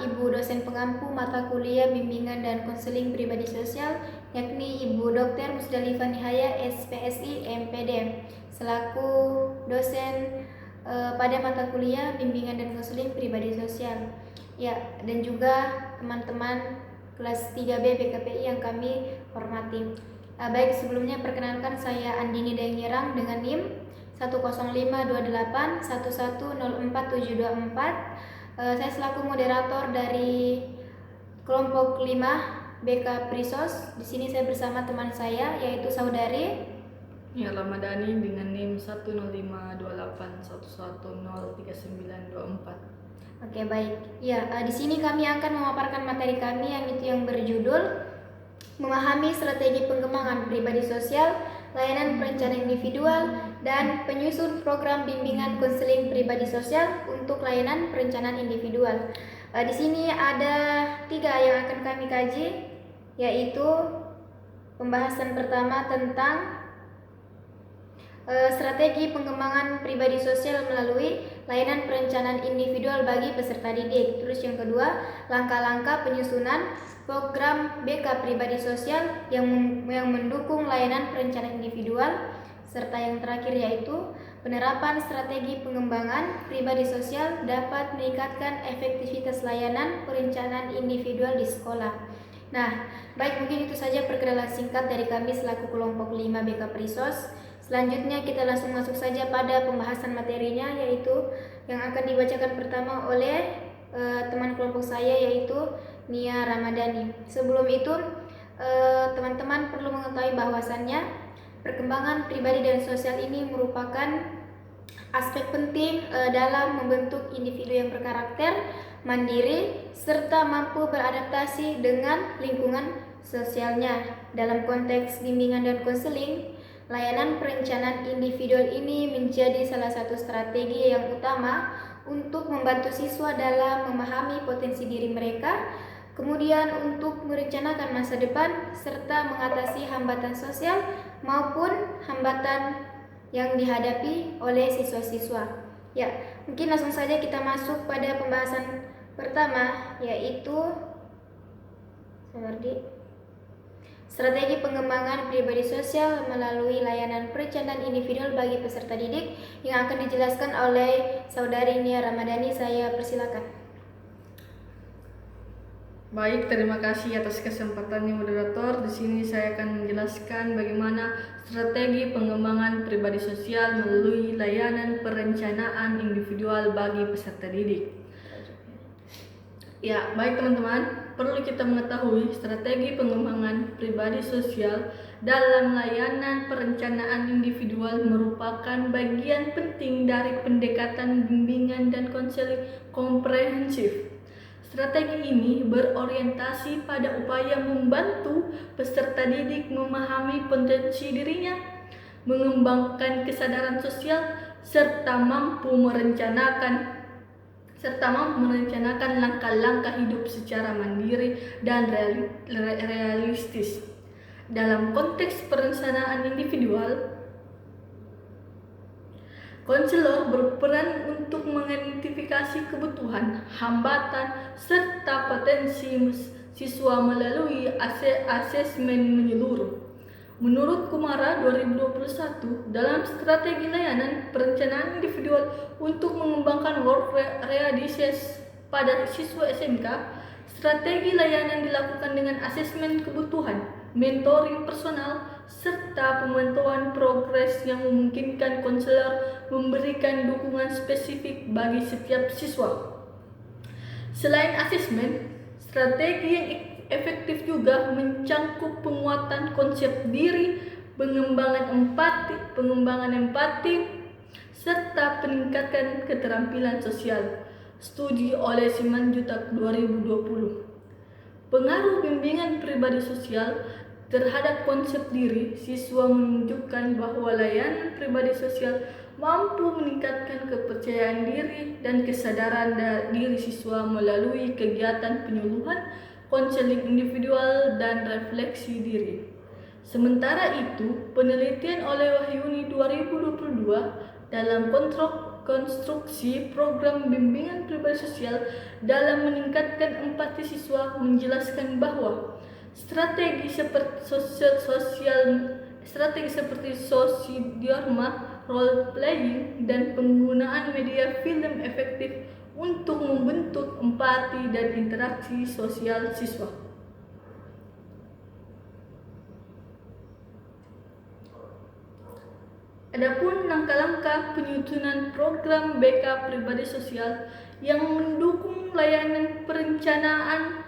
Ibu dosen pengampu mata kuliah bimbingan dan konseling pribadi sosial, yakni Ibu Dr. Musdalifah Nihaya, SPSI, MPD, selaku dosen pada mata kuliah bimbingan dan konseling pribadi sosial. Ya, dan juga teman-teman kelas 3B BKPI yang kami hormati. Baik, sebelumnya perkenalkan saya Andini Daengirang dengan NIM 10528110474. Saya selaku moderator dari kelompok 5 BK Prisos. Di sini saya bersama teman saya yaitu saudari Nia Ramadhani dengan NIM 10528110394. Oke, baik. Ya, di sini kami akan memaparkan materi kami yang berjudul memahami strategi pengembangan pribadi sosial, layanan perencanaan individual, dan penyusun program bimbingan konseling pribadi sosial untuk layanan perencanaan individual. Di sini ada 3 yang akan kami kaji, yaitu pembahasan pertama tentang strategi pengembangan pribadi sosial melalui layanan perencanaan individual bagi peserta didik. Terus yang kedua, langkah-langkah penyusunan program BK pribadi sosial yang mendukung layanan perencanaan individual. Serta yang terakhir yaitu penerapan strategi pengembangan pribadi sosial dapat meningkatkan efektivitas layanan perencanaan individual di sekolah. Nah, baik, mungkin itu saja perkenalan singkat dari kami selaku kelompok 5 BK Prisos. Selanjutnya kita langsung masuk saja pada pembahasan materinya, yaitu yang akan dibacakan pertama oleh teman kelompok saya yaitu Nia Ramadhani. Sebelum itu teman-teman perlu mengetahui bahwasannya perkembangan pribadi dan sosial ini merupakan aspek penting dalam membentuk individu yang berkarakter mandiri serta mampu beradaptasi dengan lingkungan sosialnya. Dalam konteks bimbingan dan konseling, layanan perencanaan individual ini menjadi salah satu strategi yang utama untuk membantu siswa dalam memahami potensi diri mereka, kemudian untuk merencanakan masa depan, serta mengatasi hambatan sosial maupun hambatan yang dihadapi oleh siswa-siswa. Ya, mungkin langsung saja kita masuk pada pembahasan pertama, yaitu strategi pengembangan pribadi sosial melalui layanan perencanaan individual bagi peserta didik yang akan dijelaskan oleh saudari Nia Ramadhani. Saya persilakan. Baik, terima kasih atas kesempatannya moderator. Di sini saya akan menjelaskan bagaimana strategi pengembangan pribadi sosial melalui layanan perencanaan individual bagi peserta didik. Ya, baik teman-teman, perlu kita mengetahui strategi pengembangan pribadi sosial dalam layanan perencanaan individual merupakan bagian penting dari pendekatan bimbingan dan konseling komprehensif. Strategi ini berorientasi pada upaya membantu peserta didik memahami potensi dirinya, mengembangkan kesadaran sosial, serta mampu merencanakan langkah-langkah hidup secara mandiri dan realistis. Dalam konteks perencanaan individual, konselor berperan untuk mengidentifikasi kebutuhan, hambatan, serta potensi siswa melalui asesmen menyeluruh. Menurut Kumara 2021, dalam strategi layanan perencanaan individual untuk mengembangkan work readiness pada siswa SMK, strategi layanan dilakukan dengan asesmen kebutuhan, mentoring personal, serta pemantauan progres yang memungkinkan konselor memberikan dukungan spesifik bagi setiap siswa. Selain asesmen, strategi yang efektif juga mencangkup penguatan konsep diri, pengembangan empati, serta peningkatan keterampilan sosial. Studi oleh Simanjuntak 2020. Pengaruh bimbingan pribadi sosial terhadap konsep diri siswa menunjukkan bahwa layanan pribadi sosial mampu meningkatkan kepercayaan diri dan kesadaran diri siswa melalui kegiatan penyuluhan, konseling individual, dan refleksi diri. Sementara itu, penelitian oleh Wahyuni 2022 dalam konstruksi program bimbingan pribadi sosial dalam meningkatkan empati siswa, menjelaskan bahwa strategi seperti sosiodiorma, role playing, dan penggunaan media film efektif untuk membentuk empati dan interaksi sosial siswa. Adapun langkah-langkah penyusunan program BK pribadi sosial yang mendukung layanan perencanaan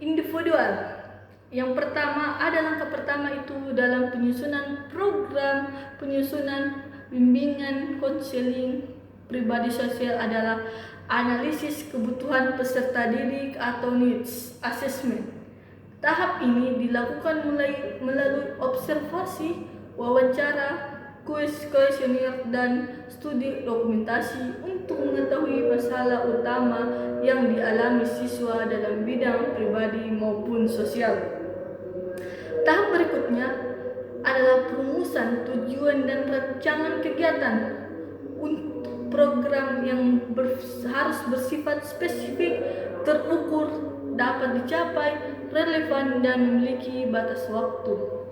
individual. Yang pertama, langkah pertama itu dalam penyusunan program penyusunan bimbingan konseling pribadi sosial adalah analisis kebutuhan peserta didik atau needs assessment. Tahap ini dilakukan melalui observasi, wawancara, kuis kuesioner, dan studi dokumentasi untuk mengetahui masalah utama yang dialami siswa dalam bidang pribadi maupun sosial. Tahap berikutnya adalah perumusan tujuan dan rancangan kegiatan untuk program yang harus bersifat spesifik, terukur, dapat dicapai, relevan, dan memiliki batas waktu.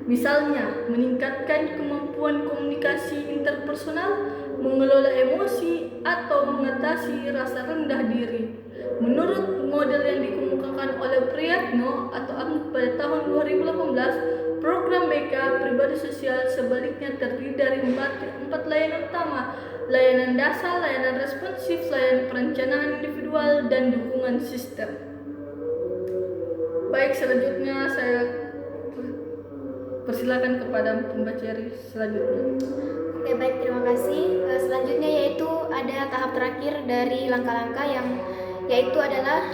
Misalnya, meningkatkan kemampuan komunikasi interpersonal, mengelola emosi, atau mengatasi rasa rendah diri. Menurut model yang dikemukakan oleh Priyatno atau Ahmad pada tahun 2018, program BK pribadi sosial sebaliknya terdiri dari empat layanan utama: layanan dasar, layanan responsif, layanan perencanaan individual, dan dukungan sistem. Baik, selanjutnya saya persilakan kepada pembaca selanjutnya. Oke, baik, terima kasih. Selanjutnya yaitu ada tahap terakhir dari langkah-langkah yang yaitu adalah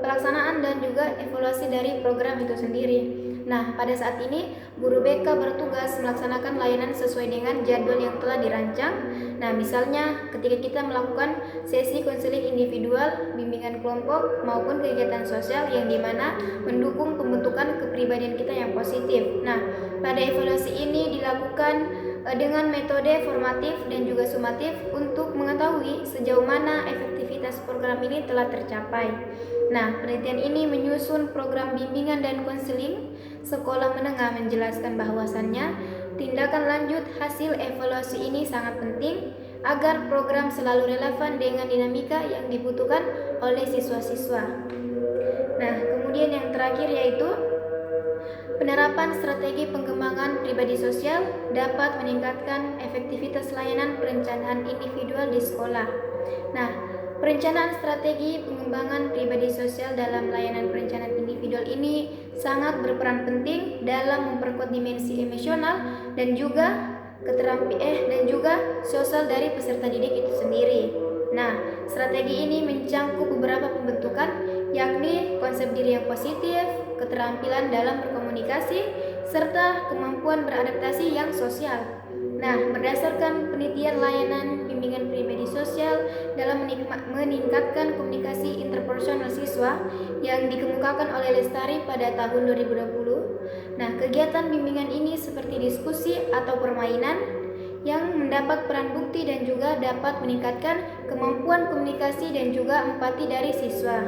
pelaksanaan dan juga evaluasi dari program itu sendiri. Nah, pada saat ini guru BK bertugas melaksanakan layanan sesuai dengan jadwal yang telah dirancang. Nah, misalnya ketika kita melakukan sesi konseling individual, bimbingan kelompok, maupun kegiatan sosial yang dimana mendukung pembentukan kepribadian kita yang positif. Nah, pada evaluasi ini dilakukan dengan metode formatif dan juga sumatif untuk mengetahui sejauh mana efektivitas program ini telah tercapai. Nah, penelitian ini menyusun program bimbingan dan konseling sekolah menengah menjelaskan bahwasannya tindakan lanjut hasil evaluasi ini sangat penting agar program selalu relevan dengan dinamika yang dibutuhkan oleh siswa-siswa. Nah, kemudian yang terakhir yaitu penerapan strategi pengembangan pribadi sosial dapat meningkatkan efektivitas layanan perencanaan individual di sekolah. Nah, perencanaan strategi pengembangan pribadi sosial dalam layanan perencanaan individual ini sangat berperan penting dalam memperkuat dimensi emosional dan juga sosial dari peserta didik itu sendiri. Nah, strategi ini mencangkup beberapa pembentukan, yakni konsep diri yang positif, keterampilan dalam berkomunikasi, serta kemampuan beradaptasi yang sosial. Nah, berdasarkan penelitian layanan bimbingan pribadi sosial dalam meningkatkan komunikasi interpersonal siswa yang dikemukakan oleh Lestari pada tahun 2020. Nah, kegiatan bimbingan ini seperti diskusi atau permainan yang mendapat peran bukti dan juga dapat meningkatkan kemampuan komunikasi dan juga empati dari siswa.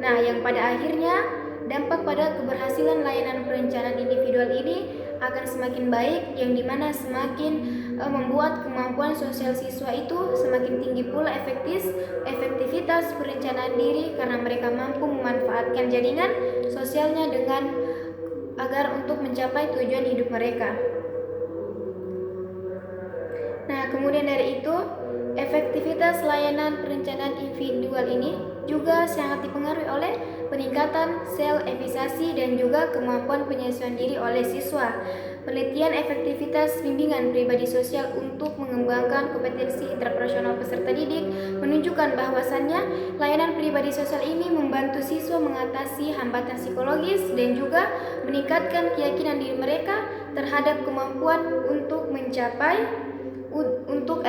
Nah, yang pada akhirnya dampak pada keberhasilan layanan perencanaan individual ini akan semakin baik, yang dimana semakin membuat kemampuan sosial siswa itu semakin tinggi pula efektivitas perencanaan diri karena mereka mampu memanfaatkan jaringan sosialnya dengan agar untuk mencapai tujuan hidup mereka. Nah, kemudian dari itu, efektivitas layanan perencanaan individual ini juga sangat dipengaruhi oleh peningkatan sel-efisasi dan juga kemampuan penyesuaian diri oleh siswa. Penelitian efektivitas bimbingan pribadi sosial untuk mengembangkan kompetensi interpersonal peserta didik menunjukkan bahwasannya layanan pribadi sosial ini membantu siswa mengatasi hambatan psikologis dan juga meningkatkan keyakinan diri mereka terhadap kemampuan untuk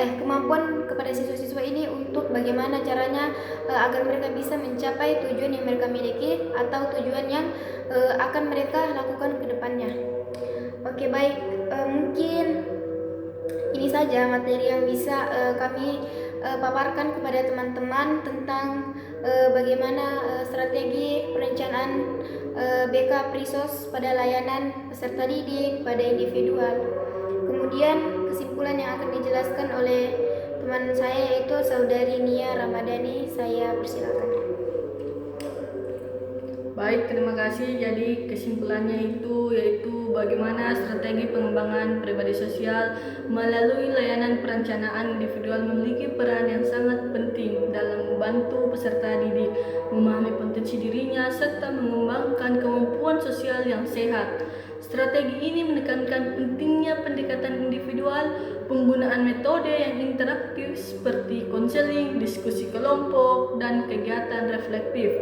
kemampuan kepada siswa-siswa ini untuk bagaimana caranya agar mereka bisa mencapai tujuan yang mereka miliki atau tujuan yang akan mereka lakukan ke depannya. Oke, baik, mungkin ini saja materi yang bisa kami paparkan kepada teman-teman tentang bagaimana strategi perencanaan BK Prisos pada layanan peserta didik pada individual. Kemudian kesimpulan yang akan dijelaskan oleh teman saya yaitu Saudari Nia Ramadhani. Saya persilakan. Baik, terima kasih. Jadi kesimpulannya yaitu bagaimana strategi pengembangan pribadi sosial melalui layanan perencanaan individual memiliki peran yang sangat penting dalam membantu peserta didik memahami potensi dirinya serta mengembangkan kemampuan sosial yang sehat. Strategi ini menekankan pentingnya pendekatan individual, penggunaan metode yang interaktif seperti konseling, diskusi kelompok, dan kegiatan reflektif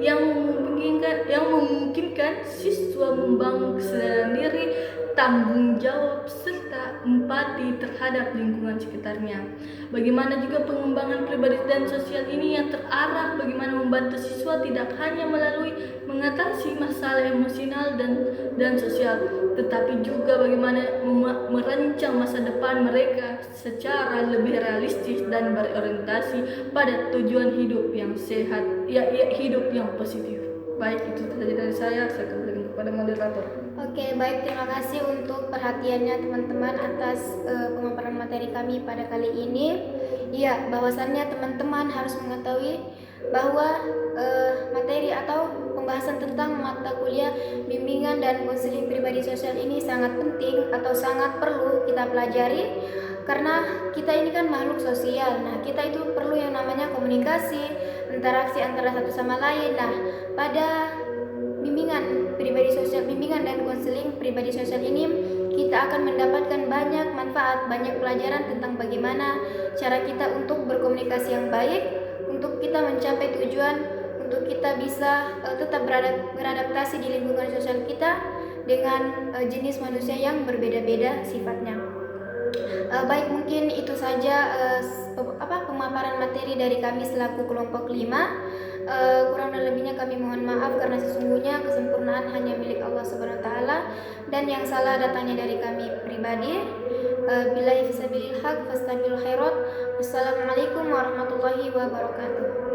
yang memungkinkan siswa membangun kesadaran diri, tanggung jawab, serta empati terhadap lingkungan sekitarnya. Bagaimana juga pengembangan pribadi dan sosial ini yang terarah bagaimana membantu siswa tidak hanya melalui mengatasi masalah emosional dan sosial, tetapi juga bagaimana merancang masa depan mereka secara lebih realistis dan berorientasi pada tujuan hidup yang sehat, hidup yang positif. Baik, itu saja dari saya kembali kepada moderator. Oke, baik, terima kasih untuk perhatiannya teman-teman atas pemaparan materi kami pada kali ini. Iya, bahwasannya teman-teman harus mengetahui bahwa materi atau pembahasan tentang mata kuliah bimbingan dan konseling pribadi sosial ini sangat penting atau sangat perlu kita pelajari karena kita ini kan makhluk sosial. Nah, kita itu perlu yang namanya komunikasi, interaksi antara satu sama lain. Nah, pada bimbingan dan konseling pribadi sosial ini kita akan mendapatkan banyak manfaat, banyak pelajaran tentang bagaimana cara kita untuk berkomunikasi yang baik, untuk kita mencapai tujuan, untuk kita bisa tetap beradaptasi di lingkungan sosial kita dengan jenis manusia yang berbeda-beda sifatnya. Baik, mungkin itu saja pemaparan materi dari kami selaku kelompok 5. Kurang dan lebihnya kami mohon maaf karena sesungguhnya kesempurnaan hanya milik Allah Subhanahu wa taala dan yang salah datangnya dari kami pribadi. Billahi fisabilil haq fastabil khairat. Wassalamualaikum warahmatullahi wabarakatuh.